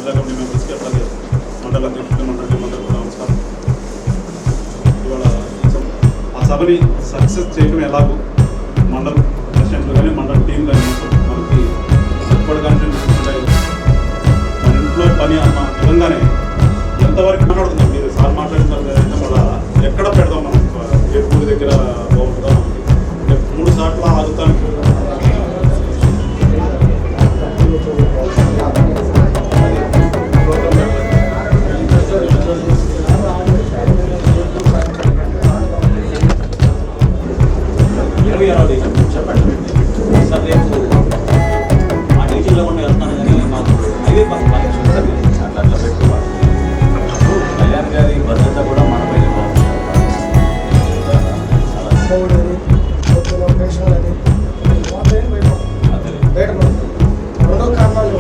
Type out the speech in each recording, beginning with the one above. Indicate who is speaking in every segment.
Speaker 1: జిల్లా కమిటీ మెంబర్స్కి అట్లాగే మండల అధ్యక్షులు మండలి కూడా నమస్కారం. ఇవాళ ఆ సభని సక్సెస్ చేయడం ఎలాగో మండల ప్రెసిడెంట్లు కానీ మండల టీం కానీ మనకి సపోర్ట్ కానీ మన ఇంట్లో పని అన్న విధంగానే ఎంతవరకు మాట్లాడుతున్నాం. మీరు సార్ మాట్లాడిన మళ్ళీ ఎక్కడ పెడదాం మనం ఏ ఊరి దగ్గర బాగుంటుందా మనకి 3 సార్లు ఆగుతానికి
Speaker 2: చెప్పండి సార్. రేపు మా డివిజన్లో కూడా వెళ్తున్నాను కానీ మాకు హైవే అట్లా పెట్టుకోవాలి. కళ్యాణ్ గారి భద్రత కూడా మన పైన
Speaker 3: రెండో కారణాలు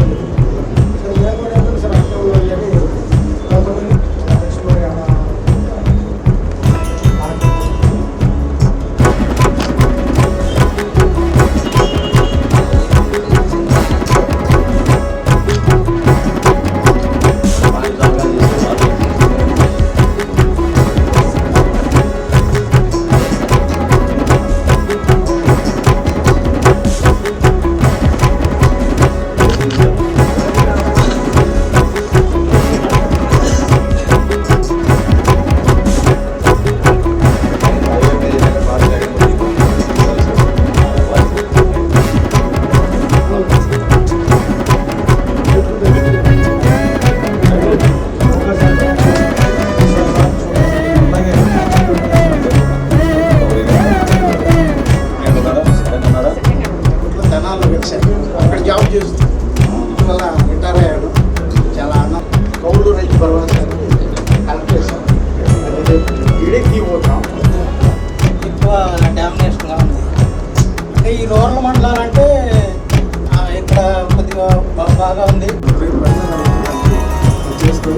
Speaker 3: అక్కడ జాబ్ చేస్తూ వల్ల రిటైర్ అయ్యాడు. చాలా అన్నం కౌలు రైతు భరోసా కలెక్ట్ చేశాను. ఇడికి పోతాం ఎక్కువ డామినేషన్గా ఉంది. అంటే ఈ రూరల్ మండలాలంటే ఇక్కడ కొద్దిగా బాగా ఉంది చేసుకో